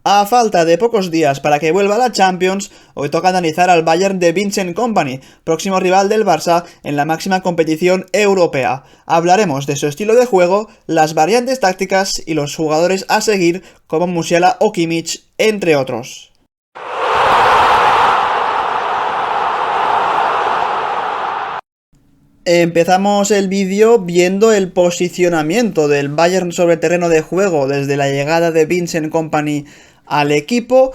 A falta de pocos días para que vuelva a la Champions, hoy toca analizar al Bayern de Vincent Kompany, próximo rival del Barça en la máxima competición europea. Hablaremos de su estilo de juego, las variantes tácticas y los jugadores a seguir como Musiala o Kimmich, entre otros. Empezamos el vídeo viendo el posicionamiento del Bayern sobre el terreno de juego desde la llegada de Vincent Kompany al equipo.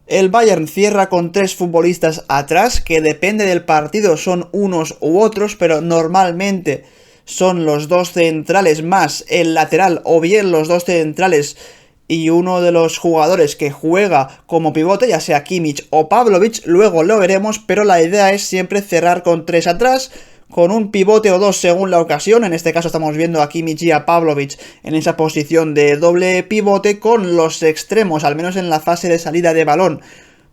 El Bayern cierra con 3 futbolistas atrás, que depende del partido son unos u otros, pero normalmente son los 2 centrales más el lateral, o bien los 2 centrales y uno de los jugadores que juega como pivote, ya sea Kimmich o Pavlovic. Luego lo veremos, pero la idea es siempre cerrar con 3 atrás, con un pivote o 2 según la ocasión. En este caso estamos viendo a Kimmich y a Pavlovic en esa posición de doble pivote, con los extremos, al menos en la fase de salida de balón,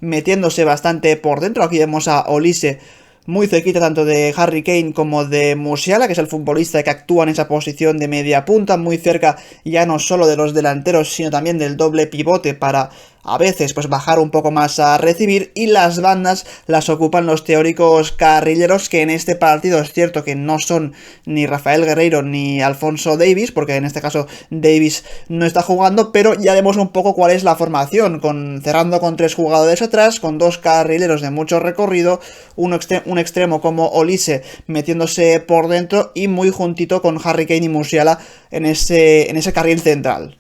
metiéndose bastante por dentro. Aquí vemos a Olise muy cerquita tanto de Harry Kane como de Musiala, que es el futbolista que actúa en esa posición de media punta, muy cerca ya no solo de los delanteros, sino también del doble pivote para a veces pues bajar un poco más a recibir, y las bandas las ocupan los teóricos carrileros, que en este partido es cierto que no son ni Rafael Guerreiro ni Alphonso Davies, porque en este caso Davies no está jugando, pero ya vemos un poco cuál es la formación, cerrando con 3 jugadores atrás, con 2 carrileros de mucho recorrido, un extremo como Olise metiéndose por dentro y muy juntito con Harry Kane y Musiala en ese carril central.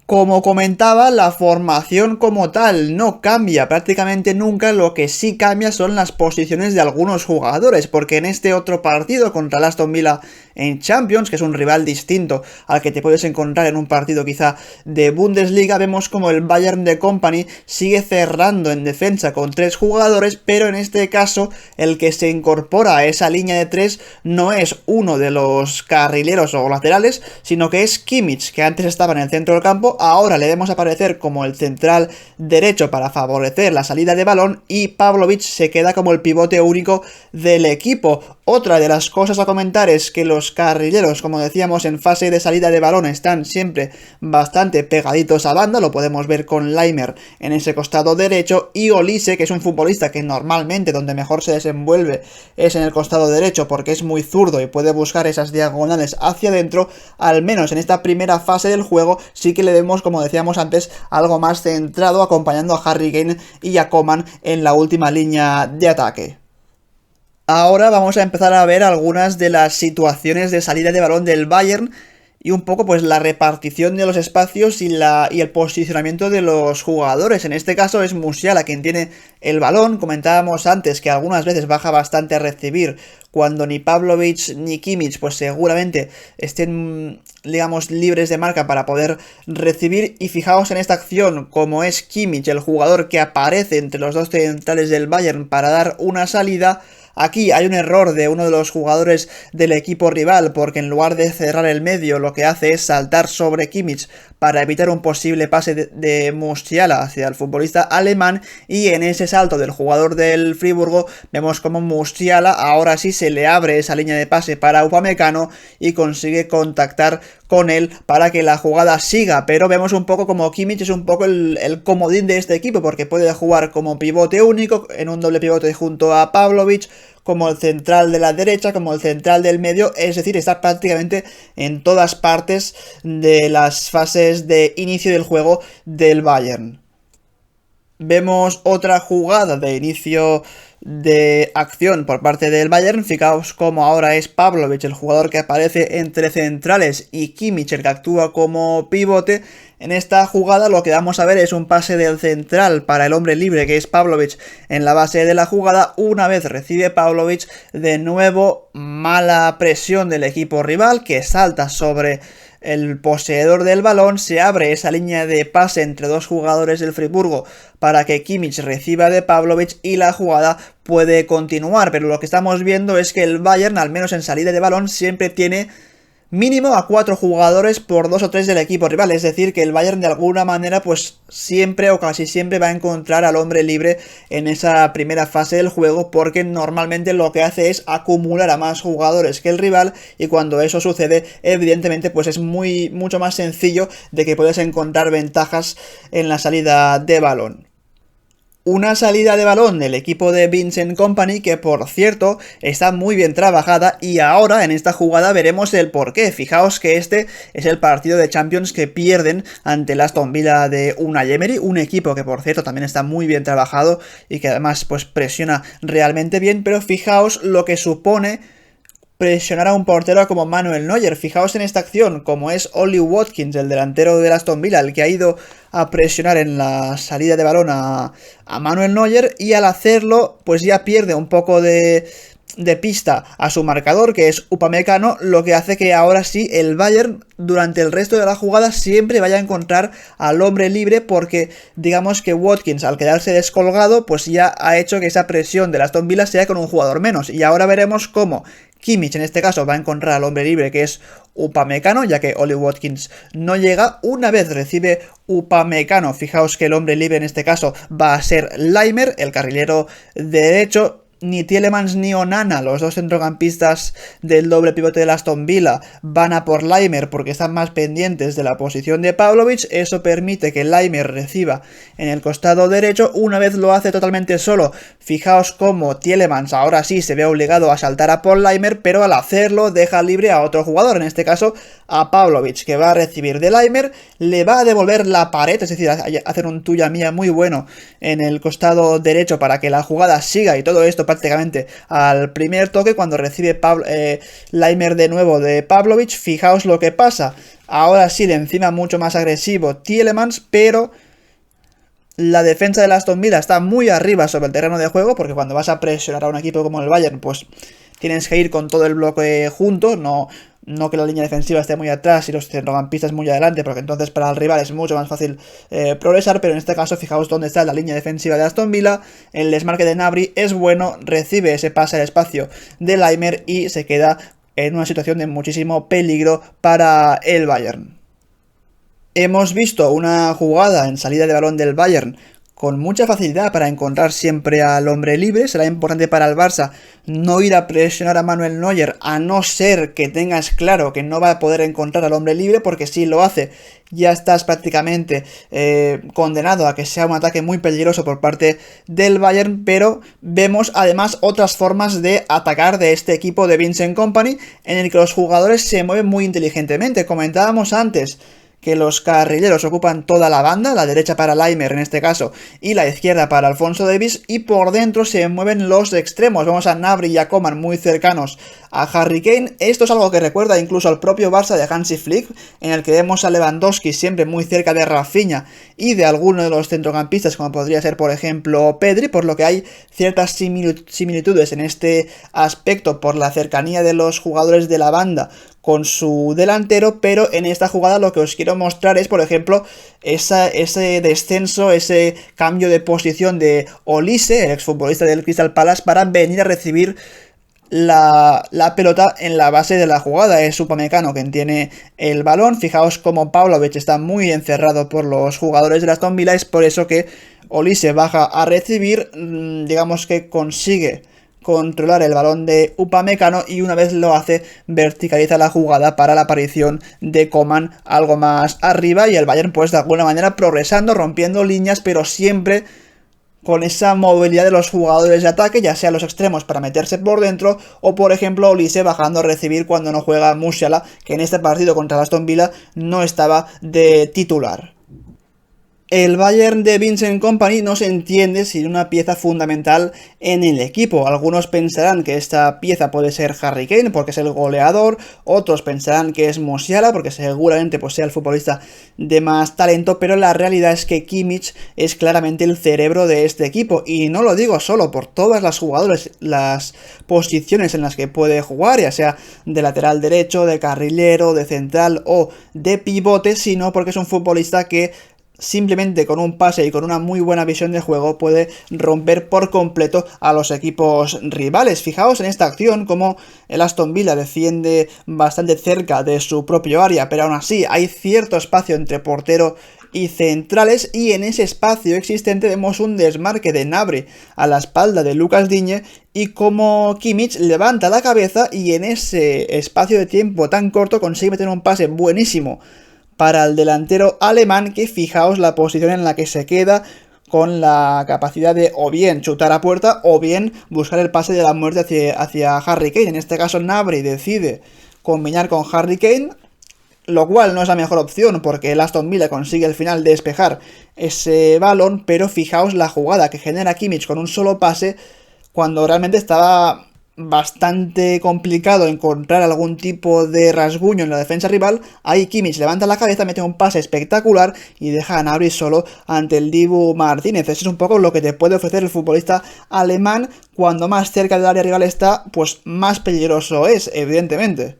Como comentaba, la formación como tal no cambia prácticamente nunca. Lo que sí cambia son las posiciones de algunos jugadores, porque en este otro partido contra el Aston Villa en Champions, que es un rival distinto al que te puedes encontrar en un partido quizá de Bundesliga, vemos como el Bayern de Kompany sigue cerrando en defensa con 3 jugadores, pero en este caso el que se incorpora a esa línea de 3 no es uno de los carrileros o laterales, sino que es Kimmich, que antes estaba en el centro del campo. Ahora le vemos aparecer como el central derecho para favorecer la salida de balón, y Pavlovic se queda como el pivote único del equipo. Otra de las cosas a comentar es que los carrileros, como decíamos, en fase de salida de balón están siempre bastante pegaditos a banda. Lo podemos ver con Laimer en ese costado derecho, y Olise, que es un futbolista que normalmente donde mejor se desenvuelve es en el costado derecho porque es muy zurdo y puede buscar esas diagonales hacia adentro. Al menos en esta primera fase del juego sí que le vemos, como decíamos antes, algo más centrado, acompañando a Harry Kane y a Coman en la última línea de ataque. Ahora vamos a empezar a ver algunas de las situaciones de salida de balón del Bayern y un poco pues la repartición de los espacios y el posicionamiento de los jugadores. En este caso es Musiala quien tiene el balón. Comentábamos antes que algunas veces baja bastante a recibir, cuando ni Pavlovic ni Kimmich pues seguramente estén, digamos, libres de marca para poder recibir. Y fijaos en esta acción, como es Kimmich el jugador que aparece entre los 2 centrales del Bayern para dar una salida. Aquí hay un error de uno de los jugadores del equipo rival, porque en lugar de cerrar el medio lo que hace es saltar sobre Kimmich para evitar un posible pase de Musiala hacia el futbolista alemán, y en ese salto del jugador del Friburgo vemos como Musiala ahora sí se le abre esa línea de pase para Upamecano y consigue contactar con él para que la jugada siga. Pero vemos un poco como Kimmich es un poco el comodín de este equipo, porque puede jugar como pivote único en un doble pivote junto a Pavlovic, como el central de la derecha, como el central del medio, es decir, está prácticamente en todas partes de las fases de inicio del juego del Bayern. Vemos otra jugada de inicio de acción por parte del Bayern. Fijaos como ahora es Pavlovic el jugador que aparece entre centrales y Kimmich el que actúa como pivote. En esta jugada lo que vamos a ver es un pase del central para el hombre libre, que es Pavlovic, en la base de la jugada. Una vez recibe Pavlovic, de nuevo mala presión del equipo rival, que salta sobre el poseedor del balón, se abre esa línea de pase entre 2 jugadores del Friburgo para que Kimmich reciba de Pavlovic y la jugada puede continuar. Pero lo que estamos viendo es que el Bayern, al menos en salida de balón, siempre tiene mínimo a 4 jugadores por 2 o 3 del equipo rival, es decir, que el Bayern de alguna manera pues siempre o casi siempre va a encontrar al hombre libre en esa primera fase del juego, porque normalmente lo que hace es acumular a más jugadores que el rival, y cuando eso sucede evidentemente pues es mucho más sencillo de que puedes encontrar ventajas en la salida de balón. Una salida de balón del equipo de Vincent Kompany que, por cierto, está muy bien trabajada, y ahora en esta jugada veremos el porqué. Fijaos que este es el partido de Champions que pierden ante el Aston Villa de Unai Emery, un equipo que, por cierto, también está muy bien trabajado y que además pues presiona realmente bien, pero fijaos lo que supone presionar a un portero como Manuel Neuer. Fijaos en esta acción, como es Ollie Watkins, el delantero del Aston Villa, el que ha ido a presionar en la salida de balón a Manuel Neuer, y al hacerlo pues ya pierde un poco de pista a su marcador, que es Upamecano, lo que hace que ahora sí el Bayern durante el resto de la jugada siempre vaya a encontrar al hombre libre, porque digamos que Watkins, al quedarse descolgado, pues ya ha hecho que esa presión de Aston Villa sea con un jugador menos, y ahora veremos cómo Kimmich en este caso va a encontrar al hombre libre, que es Upamecano, ya que Ollie Watkins no llega. Una vez recibe Upamecano, fijaos que el hombre libre en este caso va a ser Laimer, el carrilero derecho. Ni Tielemans ni Onana, los dos centrocampistas del doble pivote de Aston Villa, van a por Laimer porque están más pendientes de la posición de Pavlovic. Eso permite que Laimer reciba en el costado derecho. Una vez lo hace totalmente solo, fijaos cómo Tielemans ahora sí se ve obligado a saltar a por Laimer, pero al hacerlo deja libre a otro jugador, en este caso a Pavlovic, que va a recibir de Laimer, le va a devolver la pared, es decir, hacer un tuya mía muy bueno en el costado derecho para que la jugada siga, y todo esto prácticamente al primer toque. Cuando recibe Laimer de nuevo de Pavlovic, fijaos lo que pasa. Ahora sí, de encima mucho más agresivo Tielemans, pero la defensa de Aston Villa está muy arriba sobre el terreno de juego, porque cuando vas a presionar a un equipo como el Bayern, pues tienes que ir con todo el bloque junto, no que la línea defensiva esté muy atrás y los centrocampistas muy adelante, porque entonces para el rival es mucho más fácil progresar. Pero en este caso fijaos dónde está la línea defensiva de Aston Villa, el desmarque de Gnabry es bueno, recibe ese pase al espacio de Laimer y se queda en una situación de muchísimo peligro para el Bayern. Hemos visto una jugada en salida de balón del Bayern con mucha facilidad para encontrar siempre al hombre libre. Será importante para el Barça no ir a presionar a Manuel Neuer, a no ser que tengas claro que no va a poder encontrar al hombre libre, porque si lo hace ya estás prácticamente condenado a que sea un ataque muy peligroso por parte del Bayern. Pero vemos además otras formas de atacar de este equipo de Vincent Kompany, en el que los jugadores se mueven muy inteligentemente. Comentábamos antes que los carrileros ocupan toda la banda, la derecha para Laimer en este caso y la izquierda para Alphonso Davies, y por dentro se mueven los extremos. Vamos a Gnabry y a Coman muy cercanos a Harry Kane. Esto es algo que recuerda incluso al propio Barça de Hansi Flick, en el que vemos a Lewandowski siempre muy cerca de Rafinha y de alguno de los centrocampistas, como podría ser por ejemplo Pedri, por lo que hay ciertas similitudes en este aspecto por la cercanía de los jugadores de la banda con su delantero. Pero en esta jugada lo que os quiero mostrar es, por ejemplo, ese descenso, ese cambio de posición de Olise, el exfutbolista del Crystal Palace, para venir a recibir la pelota en la base de la jugada. Es Upamecano quien tiene el balón. Fijaos como Pavlovic está muy encerrado por los jugadores de Aston Villa, es por eso que Olise baja a recibir, digamos que consigue controlar el balón de Upamecano, y una vez lo hace verticaliza la jugada para la aparición de Coman algo más arriba, y el Bayern pues de alguna manera progresando, rompiendo líneas, pero siempre con esa movilidad de los jugadores de ataque, ya sea los extremos para meterse por dentro, o por ejemplo Olise bajando a recibir cuando no juega Musiala, que en este partido contra Aston Villa no estaba de titular. El Bayern de Vincent Kompany no se entiende sin una pieza fundamental en el equipo. Algunos pensarán que esta pieza puede ser Harry Kane porque es el goleador, otros pensarán que es Musiala porque seguramente pues, sea el futbolista de más talento, pero la realidad es que Kimmich es claramente el cerebro de este equipo, y no lo digo solo por todas las jugadores, las posiciones en las que puede jugar, ya sea de lateral derecho, de carrilero, de central o de pivote, sino porque es un futbolista que simplemente con un pase y con una muy buena visión de juego puede romper por completo a los equipos rivales. Fijaos en esta acción como el Aston Villa defiende bastante cerca de su propio área, pero aún así hay cierto espacio entre portero y centrales, y en ese espacio existente vemos un desmarque de Gnabry a la espalda de Lucas Digne y como Kimmich levanta la cabeza y en ese espacio de tiempo tan corto consigue meter un pase buenísimo para el delantero alemán, que fijaos la posición en la que se queda, con la capacidad de o bien chutar a puerta o bien buscar el pase de la muerte hacia Harry Kane. En este caso Gnabry decide combinar con Harry Kane, lo cual no es la mejor opción porque el Aston Villa consigue al final despejar ese balón, pero fijaos la jugada que genera Kimmich con un solo pase cuando realmente estaba bastante complicado encontrar algún tipo de rasguño en la defensa rival. Ahí Kimmich levanta la cabeza, mete un pase espectacular y deja a Gnabry solo ante el Dibu Martínez. Eso es un poco lo que te puede ofrecer el futbolista alemán. Cuando más cerca del área rival está, pues más peligroso es, evidentemente.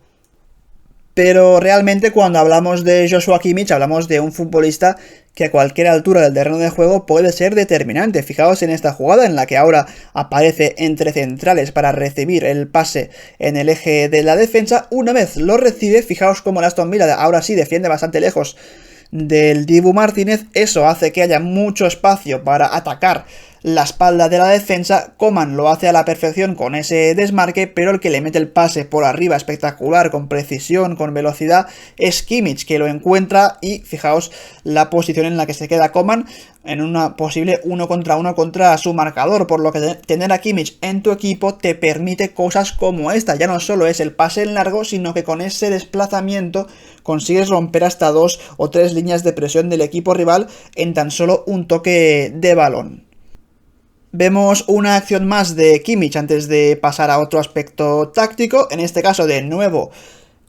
Pero realmente cuando hablamos de Joshua Kimmich hablamos de un futbolista que a cualquier altura del terreno de juego puede ser determinante. Fijaos en esta jugada en la que ahora aparece entre centrales para recibir el pase en el eje de la defensa. Una vez lo recibe, fijaos cómo el Aston Villa ahora sí defiende bastante lejos del Dibu Martínez. Eso hace que haya mucho espacio para atacar la espalda de la defensa. Coman lo hace a la perfección con ese desmarque, pero el que le mete el pase por arriba espectacular, con precisión, con velocidad, es Kimmich, que lo encuentra. Y fijaos la posición en la que se queda Coman, en una posible 1 contra 1 contra su marcador, por lo que tener a Kimmich en tu equipo te permite cosas como esta. Ya no solo es el pase en largo, sino que con ese desplazamiento consigues romper hasta 2 o 3 líneas de presión del equipo rival en tan solo un toque de balón. Vemos una acción más de Kimmich antes de pasar a otro aspecto táctico, en este caso de nuevo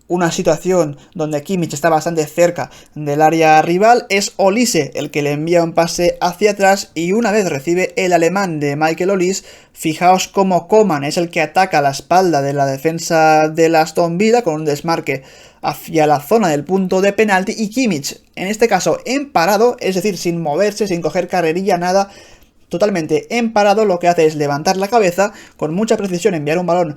una situación donde Kimmich está bastante cerca del área rival. Es Olise el que le envía un pase hacia atrás y una vez recibe el alemán de Michael Olise, fijaos cómo Coman es el que ataca la espalda de la defensa del Aston Villa con un desmarque hacia la zona del punto de penalti, y Kimmich, en este caso en parado, es decir, sin moverse, sin coger carrerilla, nada, totalmente en parado, lo que hace es levantar la cabeza, con mucha precisión enviar un balón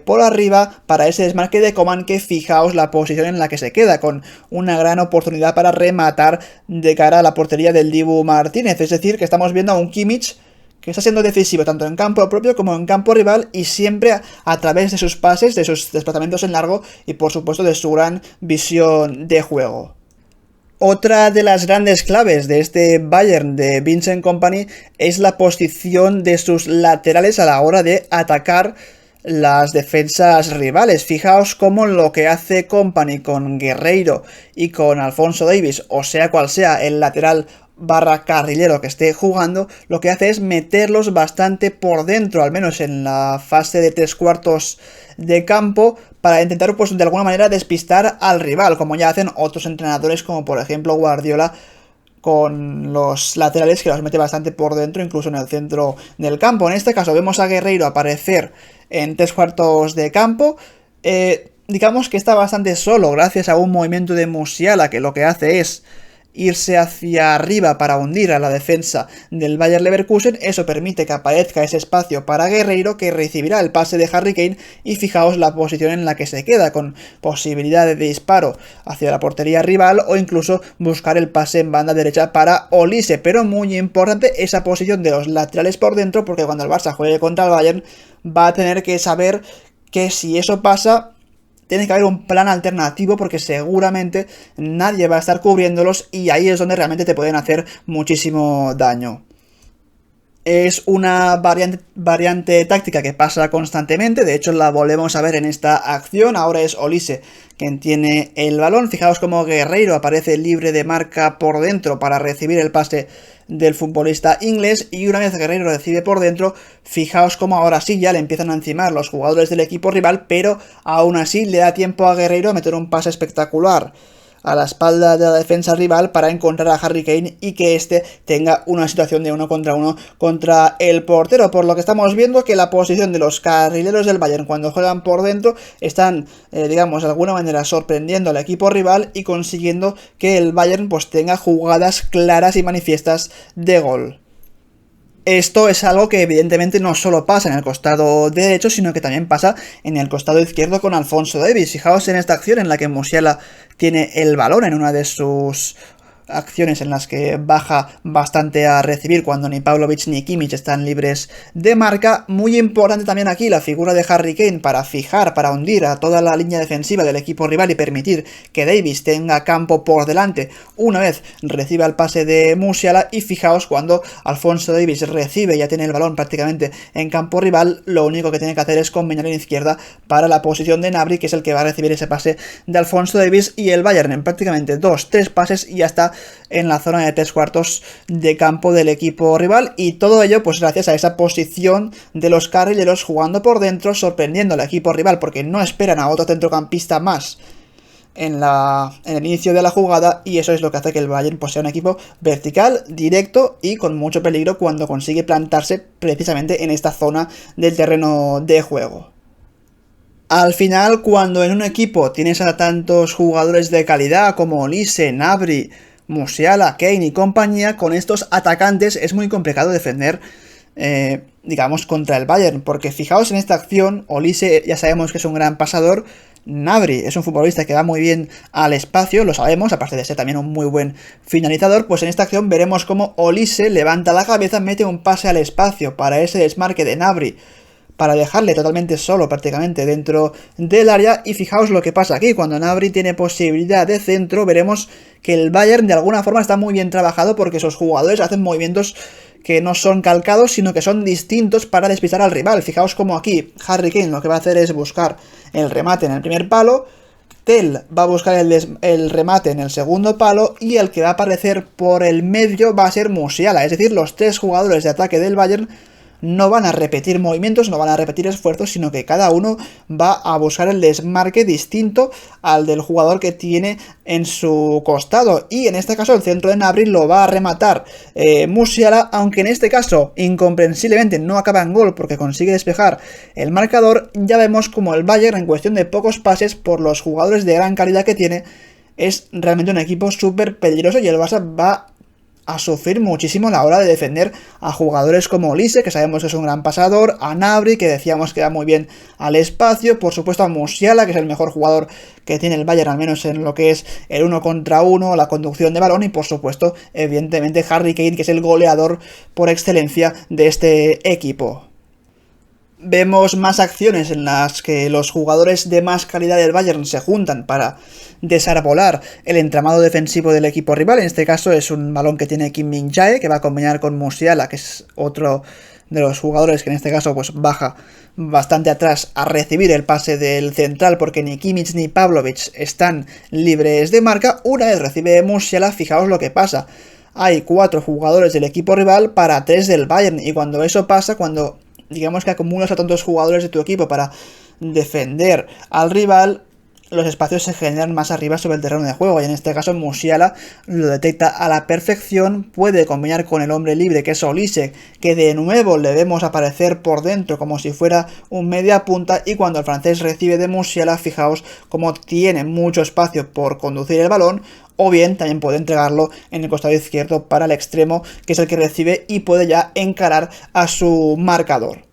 por arriba para ese desmarque de Coman, que fijaos la posición en la que se queda, con una gran oportunidad para rematar de cara a la portería del Dibu Martínez. Es decir, que estamos viendo a un Kimmich que está siendo decisivo tanto en campo propio como en campo rival, y siempre a través de sus pases, de sus desplazamientos en largo y por supuesto de su gran visión de juego. Otra de las grandes claves de este Bayern de Vincent Kompany es la posición de sus laterales a la hora de atacar las defensas rivales. Fijaos cómo lo que hace Kompany con Guerreiro y con Alphonso Davies, o sea cual sea el lateral barra carrilero que esté jugando, lo que hace es meterlos bastante por dentro, al menos en la fase de 3/4 de campo, para intentar pues de alguna manera despistar al rival, como ya hacen otros entrenadores como por ejemplo Guardiola con los laterales, que los mete bastante por dentro, incluso en el centro del campo. En este caso vemos a Guerreiro aparecer en 3/4 de campo, digamos que está bastante solo gracias a un movimiento de Musiala que lo que hace es irse hacia arriba para hundir a la defensa del Bayer Leverkusen. Eso permite que aparezca ese espacio para Guerreiro, que recibirá el pase de Harry Kane, y fijaos la posición en la que se queda, con posibilidad de disparo hacia la portería rival o incluso buscar el pase en banda derecha para Olise. Pero muy importante esa posición de los laterales por dentro, porque cuando el Barça juegue contra el Bayern va a tener que saber que si eso pasa, tiene que haber un plan alternativo, porque seguramente nadie va a estar cubriéndolos y ahí es donde realmente te pueden hacer muchísimo daño. Es una variante táctica que pasa constantemente, de hecho la volvemos a ver en esta acción. Ahora es Olise quien tiene el balón. Fijaos cómo Guerreiro aparece libre de marca por dentro para recibir el pase del futbolista inglés, y una vez Guerreiro recibe por dentro, fijaos cómo ahora sí ya le empiezan a encimar los jugadores del equipo rival, pero aún así le da tiempo a Guerreiro a meter un pase espectacular a la espalda de la defensa rival para encontrar a Harry Kane y que este tenga una situación de 1 contra el portero, por lo que estamos viendo que la posición de los carrileros del Bayern cuando juegan por dentro están, digamos, de alguna manera sorprendiendo al equipo rival y consiguiendo que el Bayern pues tenga jugadas claras y manifiestas de gol. Esto es algo que evidentemente no solo pasa en el costado derecho, sino que también pasa en el costado izquierdo con Alphonso Davies. Fijaos en esta acción en la que Musiala tiene el balón en una de sus acciones en las que baja bastante a recibir cuando ni Pavlovic ni Kimmich están libres de marca. Muy importante también aquí la figura de Harry Kane para fijar, para hundir a toda la línea defensiva del equipo rival y permitir que Davies tenga campo por delante una vez reciba el pase de Musiala. Y fijaos cuando Alphonso Davies recibe, ya tiene el balón prácticamente en campo rival, lo único que tiene que hacer es combinar en izquierda para la posición de Gnabry, que es el que va a recibir ese pase de Alphonso Davies, y el Bayern en prácticamente 2-3 pases y ya está en la zona de 3/4 de campo del equipo rival, y todo ello pues gracias a esa posición de los carrileros jugando por dentro, sorprendiendo al equipo rival porque no esperan a otro centrocampista más en el inicio de la jugada, y eso es lo que hace que el Bayern pues, sea un equipo vertical, directo y con mucho peligro cuando consigue plantarse precisamente en esta zona del terreno de juego. Al final, cuando en un equipo tienes a tantos jugadores de calidad como Olise, Gnabry, Musiala, Kane y compañía, con estos atacantes es muy complicado defender, digamos, contra el Bayern, porque fijaos en esta acción, Olise ya sabemos que es un gran pasador, Gnabry es un futbolista que va muy bien al espacio, lo sabemos, aparte de ser también un muy buen finalizador. Pues en esta acción veremos cómo Olise levanta la cabeza, mete un pase al espacio para ese desmarque de Gnabry, para dejarle totalmente solo prácticamente dentro del área. Y fijaos lo que pasa aquí, cuando Gnabry tiene posibilidad de centro, veremos que el Bayern de alguna forma está muy bien trabajado porque esos jugadores hacen movimientos que no son calcados, sino que son distintos para despistar al rival. Fijaos como aquí Harry Kane lo que va a hacer es buscar el remate en el primer palo, Tell va a buscar el remate en el segundo palo, y el que va a aparecer por el medio va a ser Musiala. Es decir, los tres jugadores de ataque del Bayern no van a repetir movimientos, no van a repetir esfuerzos, sino que cada uno va a buscar el desmarque distinto al del jugador que tiene en su costado. Y en este caso el centro de Gnabry lo va a rematar Musiala, aunque en este caso incomprensiblemente no acaba en gol porque consigue despejar el marcador. Ya vemos como el Bayern, en cuestión de pocos pases, por los jugadores de gran calidad que tiene, es realmente un equipo súper peligroso, y el Barça va a sufrir muchísimo a la hora de defender a jugadores como Olise, que sabemos que es un gran pasador, a Gnabry, que decíamos que va muy bien al espacio, por supuesto a Musiala, que es el mejor jugador que tiene el Bayern, al menos en lo que es el 1 contra 1, la conducción de balón, y por supuesto, evidentemente, Harry Kane, que es el goleador por excelencia de este equipo. Vemos más acciones en las que los jugadores de más calidad del Bayern se juntan para desarbolar el entramado defensivo del equipo rival. En este caso es un balón que tiene Kim Min-jae, que va a combinar con Musiala, que es otro de los jugadores que en este caso pues baja bastante atrás a recibir el pase del central, porque ni Kimmich ni Pavlovic están libres de marca. Una vez recibe Musiala, fijaos lo que pasa. Hay 4 jugadores del equipo rival para 3 del Bayern, y cuando eso pasa, cuando digamos que acumulas a tantos jugadores de tu equipo para defender al rival, los espacios se generan más arriba sobre el terreno de juego, y en este caso Musiala lo detecta a la perfección, puede combinar con el hombre libre que es Olise, que de nuevo le vemos aparecer por dentro como si fuera un media punta, y cuando el francés recibe de Musiala, fijaos como tiene mucho espacio por conducir el balón, o bien también puede entregarlo en el costado izquierdo para el extremo, que es el que recibe y puede ya encarar a su marcador.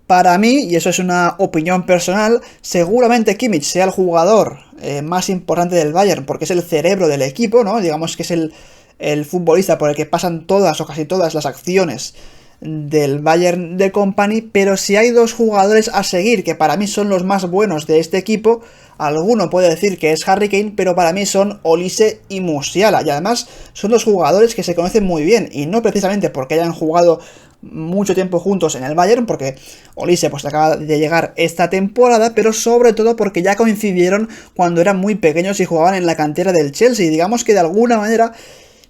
Para mí, y eso es una opinión personal, seguramente Kimmich sea el jugador más importante del Bayern, porque es el cerebro del equipo, ¿no? Digamos que es el futbolista por el que pasan todas o casi todas las acciones del Bayern de Company. Pero si hay 2 jugadores a seguir que para mí son los más buenos de este equipo, alguno puede decir que es Harry Kane, pero para mí son Olise y Musiala, y además son 2 jugadores que se conocen muy bien, y no precisamente porque hayan jugado mucho tiempo juntos en el Bayern, porque Olise pues acaba de llegar esta temporada, pero sobre todo porque ya coincidieron cuando eran muy pequeños y jugaban en la cantera del Chelsea. Digamos que de alguna manera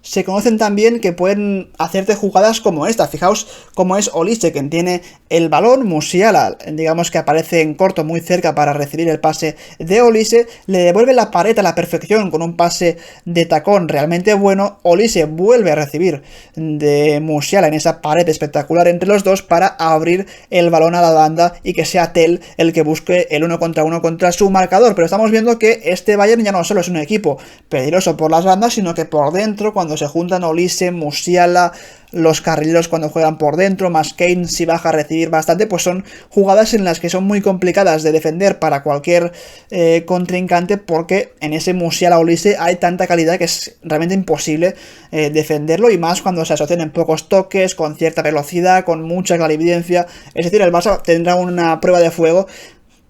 se conocen también que pueden hacerte jugadas como esta. Fijaos cómo es Olise, quien tiene el balón. Musiala, digamos que aparece en corto muy cerca para recibir el pase de Olise, le devuelve la pared a la perfección con un pase de tacón realmente bueno. Olise vuelve a recibir de Musiala en esa pared espectacular entre los dos para abrir el balón a la banda y que sea Tel el que busque el 1 contra 1 contra su marcador. Pero estamos viendo que este Bayern ya no solo es un equipo peligroso por las bandas, sino que por dentro, cuando se juntan Olise, Musiala, los carrileros cuando juegan por dentro, más Kane si baja a recibir bastante, pues son jugadas en las que son muy complicadas de defender para cualquier contrincante, porque en ese Musiala Olise hay tanta calidad que es realmente imposible defenderlo, y más cuando se asocian en pocos toques, con cierta velocidad, con mucha clarividencia. Es decir, el Barça tendrá una prueba de fuego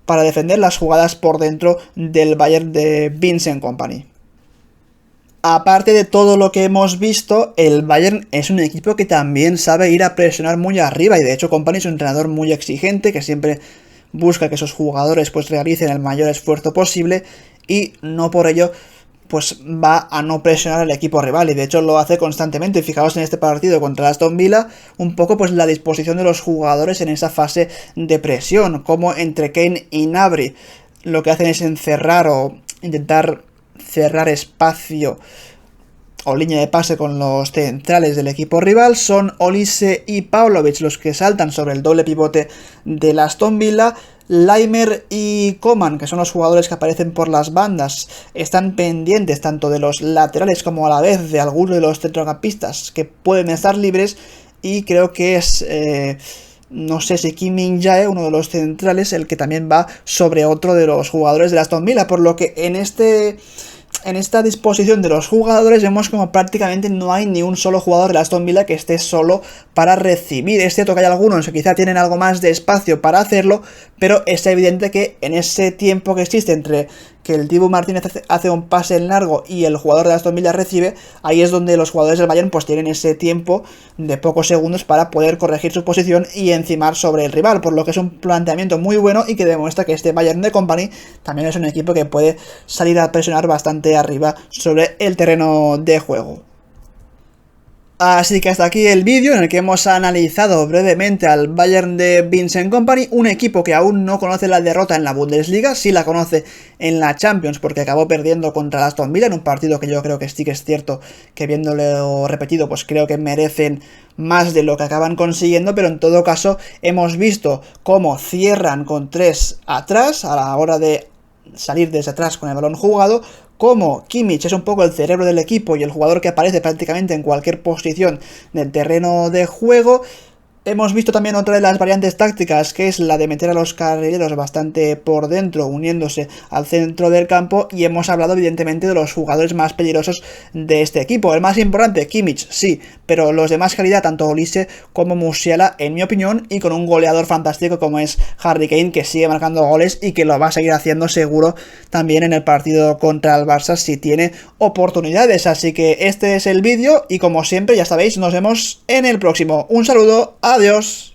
para defender las jugadas por dentro del Bayern de Vincent Kompany. Aparte de todo lo que hemos visto, el Bayern es un equipo que también sabe ir a presionar muy arriba, y de hecho Kompany es un entrenador muy exigente que siempre busca que esos jugadores pues realicen el mayor esfuerzo posible, y no por ello pues va a no presionar al equipo rival, y de hecho lo hace constantemente. Fijaos en este partido contra Aston Villa, un poco pues la disposición de los jugadores en esa fase de presión, como entre Kane y Gnabry lo que hacen es encerrar o intentar cerrar espacio o línea de pase con los centrales del equipo rival. Son Olise y Pavlovic los que saltan sobre el doble pivote del Aston Villa. Laimer y Coman, que son los jugadores que aparecen por las bandas, están pendientes tanto de los laterales como a la vez de algunos de los centrocampistas que pueden estar libres, y creo que es no sé si Kim Min-jae, uno de los centrales, el que también va sobre otro de los jugadores de Aston Villa, por lo que en esta disposición de los jugadores vemos como prácticamente no hay ni un solo jugador de Aston Villa que esté solo para recibir. Es cierto que hay algunos que quizá tienen algo más de espacio para hacerlo, pero es evidente que en ese tiempo que existe entre que el Dibu Martínez hace un pase en largo y el jugador de Aston Villa recibe, ahí es donde los jugadores del Bayern pues tienen ese tiempo de pocos segundos para poder corregir su posición y encimar sobre el rival, por lo que es un planteamiento muy bueno y que demuestra que este Bayern de Kompany también es un equipo que puede salir a presionar bastante arriba sobre el terreno de juego. Así que hasta aquí el vídeo en el que hemos analizado brevemente al Bayern de Vincent Kompany, un equipo que aún no conoce la derrota en la Bundesliga, sí la conoce en la Champions porque acabó perdiendo contra el Aston Villa en un partido que yo creo que sí que es cierto que viéndolo repetido pues creo que merecen más de lo que acaban consiguiendo, pero en todo caso hemos visto cómo cierran con 3 atrás a la hora de salir desde atrás con el balón jugado, como Kimmich es un poco el cerebro del equipo y el jugador que aparece prácticamente en cualquier posición del terreno de juego. Hemos visto también otra de las variantes tácticas, que es la de meter a los carrileros bastante por dentro, uniéndose al centro del campo, y hemos hablado evidentemente de los jugadores más peligrosos de este equipo. El más importante, Kimmich, sí, pero los de más calidad, tanto Olise como Musiala, en mi opinión, y con un goleador fantástico como es Harry Kane, que sigue marcando goles y que lo va a seguir haciendo seguro también en el partido contra el Barça si tiene oportunidades. Así que este es el vídeo y como siempre ya sabéis, nos vemos en el próximo. Un saludo, adiós.